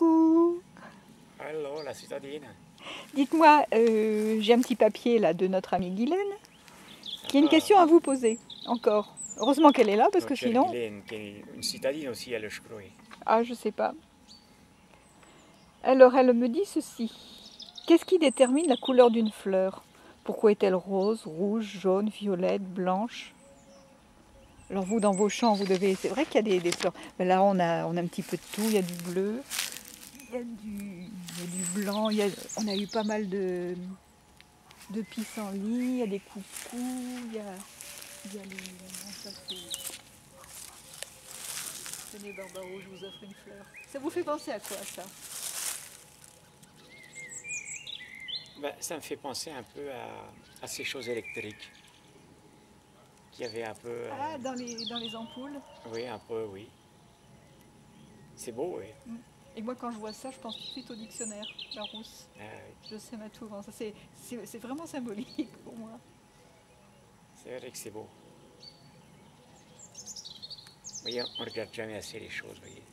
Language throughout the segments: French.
Coucou. Allô, la citadine. Dites-moi, j'ai un petit papier là de notre amie Guylaine qui a une Sympa. question à vous poser encore. Heureusement qu'elle est là parce que Notre chère sinon, Guylaine, qui est une citadine aussi, elle, je crois. ah je sais pas. Alors elle me dit ceci. Qu'est-ce qui détermine la couleur d'une fleur? Pourquoi est-elle rose, rouge, jaune, violette, blanche? Alors vous dans vos champs, vous devez. C'est vrai qu'il y a des fleurs. Mais là on a un petit peu de tout. Il y a du bleu, il y a du blanc. On a eu pas mal de pissenlits, il y a des coucous, il y a les. Non, ça c'est. Tenez Barbaro, je vous offre une fleur. Ça vous fait penser à quoi ça? Ben, ça me fait penser un peu à ces choses électriques. Qui avaient un peu. Ah, dans les ampoules. Oui, un peu, oui. C'est beau, oui. Et moi quand je vois ça, je pense tout de suite au dictionnaire, la rousse. Ah, oui. Je sais ma tour. Ça c'est vraiment symbolique pour moi. C'est vrai que c'est beau. Vous voyez, on ne regarde jamais assez les choses, vous voyez.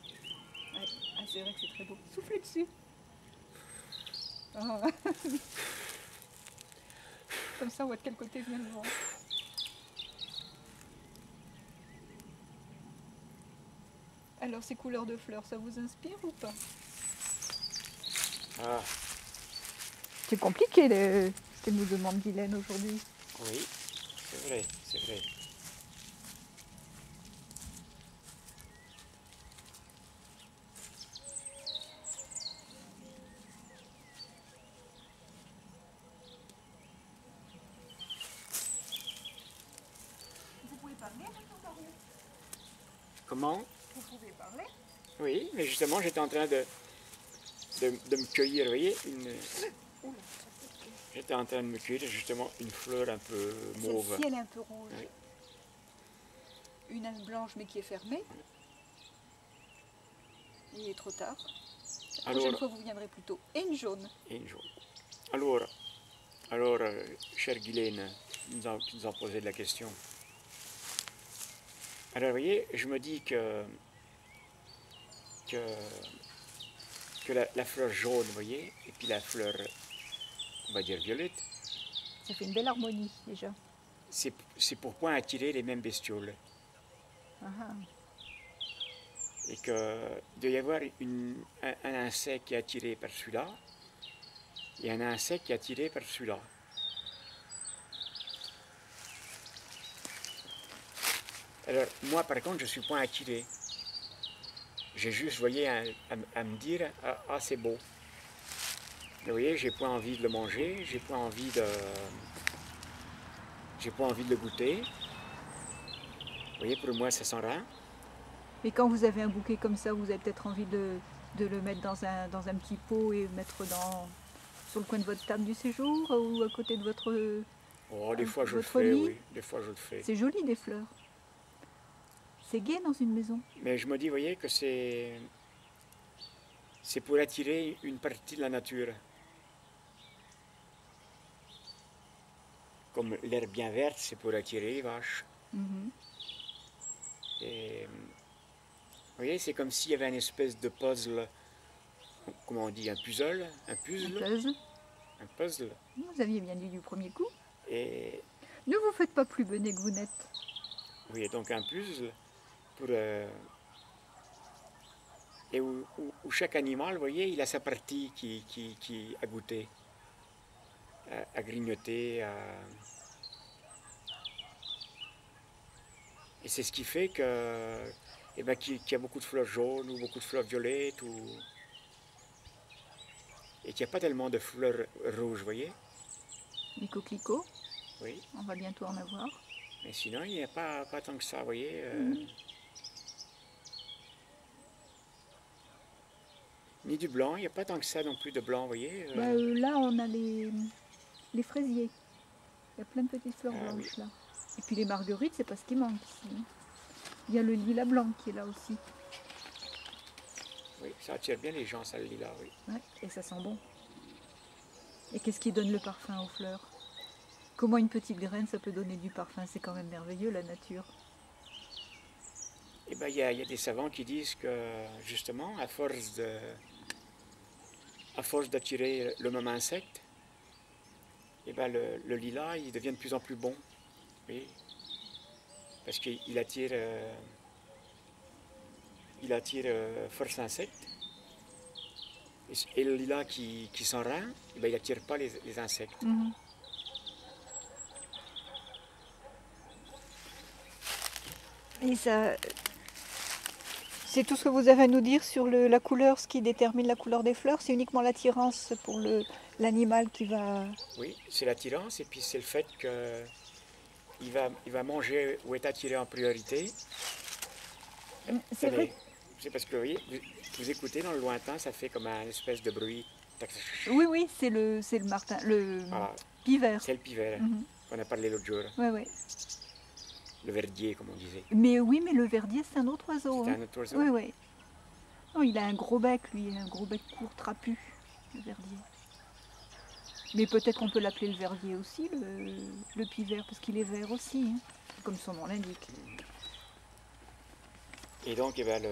Ouais. Ah, c'est vrai que c'est très beau. Soufflez dessus. Ah. Comme ça on voit de quel côté vient le vent. Alors ces couleurs de fleurs, ça vous inspire ou pas? Ah, C'est compliqué ce que nous demande Guylaine aujourd'hui. oui, c'est vrai, c'est vrai. Vous pouvez parler, Monsieur Barou? Comment? Vous pouvez parler? Oui, mais justement, j'étais en train de me cueillir, vous voyez, Oula, j'étais en train de me cueillir justement une fleur un peu mauve. celle-ci elle est un peu rouge. Oui. Une blanche mais qui est fermée. Il est trop tard. La prochaine fois vous viendrez plus tôt. Et une jaune. Et une jaune. Alors, chère Guylaine, qui nous a posé de la question. Alors, vous voyez, je me dis que la fleur jaune, vous voyez, et puis la fleur, on va dire violette, Ça fait une belle harmonie déjà. c'est pour point attirer les mêmes bestioles. Ah, Et qu'il doit y avoir un insecte qui est attiré par celui-là, et un insecte qui est attiré par celui-là. Alors, moi, par contre, je ne suis point attiré. J'ai juste, vous voyez, à me dire, ah, c'est beau. Mais vous voyez, j'ai pas envie de le manger, j'ai pas envie de le goûter. Vous voyez, pour moi, ça sent rien. Mais quand vous avez un bouquet comme ça, vous avez peut-être envie de le mettre dans un petit pot et mettre sur le coin de votre table du séjour ou à côté de votre, Oh, des fois je le votre fais, lit. oui, des fois je le fais. C'est joli des fleurs. C'est gai dans une maison. Mais je me dis, vous voyez, que c'est pour attirer une partie de la nature. Comme l'herbe bien verte, c'est pour attirer les vaches. Et vous voyez, c'est comme s'il y avait une espèce de puzzle, comment on dit, un puzzle, Un puzzle. un puzzle. Vous aviez bien dit du premier coup. Et Ne vous faites pas plus benet que vous n'êtes. oui, donc un puzzle pour et où chaque animal, vous voyez, il a sa partie qui a goûté, à grignoter, et c'est ce qui fait que, eh ben, qu'il y a beaucoup de fleurs jaunes ou beaucoup de fleurs violettes et qu'il n'y a pas tellement de fleurs rouges, vous voyez. Les coquelicots, Oui, on va bientôt en avoir. mais sinon il n'y a pas tant que ça, vous voyez. Ni du blanc, il n'y a pas tant que ça non plus de blanc, vous voyez. Là, on a les fraisiers. Il y a plein de petites fleurs Ah, blanches oui. là. Et puis les marguerites, c'est pas ce qui manque ici. Il y a le lilas blanc qui est là aussi. Oui, ça attire bien les gens, ça, le lilas, oui. Ouais, et ça sent bon. Et qu'est-ce qui donne le parfum aux fleurs? Comment une petite graine, ça peut donner du parfum? C'est quand même merveilleux, la nature. Eh ben, il y a des savants qui disent que, justement, à force à force d'attirer le même insecte, et ben le lilas il devient de plus en plus bon. Oui. Parce qu'il attire, force insectes. Et le lilas qui s'enrhin, eh ben, il n'attire pas les insectes. Mhm. Et ça, c'est tout ce que vous avez à nous dire sur la couleur, ce qui détermine la couleur des fleurs. C'est uniquement l'attirance pour l'animal qui va... Oui, c'est l'attirance et puis c'est le fait qu'il va manger ou est attiré en priorité. C'est vrai. C'est parce que oui, vous écoutez dans le lointain, ça fait comme un espèce de bruit. Oui, oui, c'est le martin, le Voilà, pivert. c'est le pivert Mhm. qu'on a parlé l'autre jour. Ouais, ouais. Le verdier, comme on disait. Mais oui, mais le verdier, c'est un autre oiseau. C'est Hein. un autre oiseau. Oui, oui. Non, il a un gros bec, lui, un gros bec court, trapu, le verdier. Mais peut-être qu'on peut l'appeler le verdier aussi, le pivert, parce qu'il est vert aussi, hein, comme son nom l'indique. Et donc, eh ben,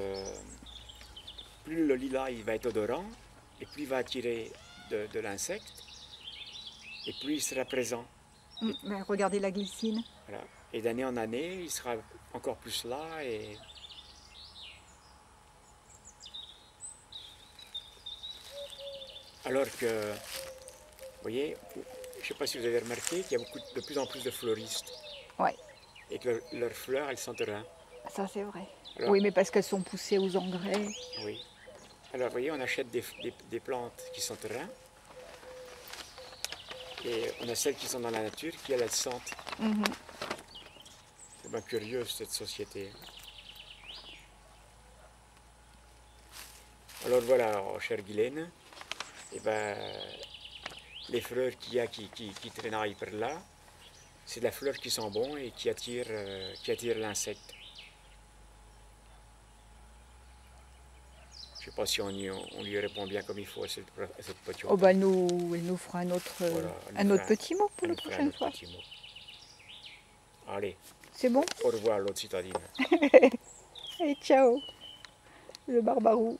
plus le lilas il va être odorant, et plus il va attirer de l'insecte, et plus il sera présent. Ben, regardez la glycine. Voilà. Et d'année en année, il sera encore plus là. Alors que, vous voyez, je ne sais pas si vous avez remarqué qu'il y a de plus en plus de fleuristes. Ouais, Et que leurs fleurs, elles sentent rien. ça c'est vrai. Alors, Oui, mais parce qu'elles sont poussées aux engrais. oui. Alors, vous voyez, on achète des plantes qui sentent rien. Et on a celles qui sont dans la nature qui, elles sentent. Mhm. C'est bien curieux, cette société. Alors voilà, chère Guylaine, eh ben, les fleurs qu'il y a qui traînaillent par là, c'est de la fleur qui sent bon et qui attire l'insecte. Je ne sais pas si on lui répond bien comme il faut à cette potion. Oh, bah, elle nous fera un autre, Voilà, un autre petit mot pour la prochaine fois. Allez, C'est bon? au revoir l'autre citadine. Allez, ciao, le barbarou.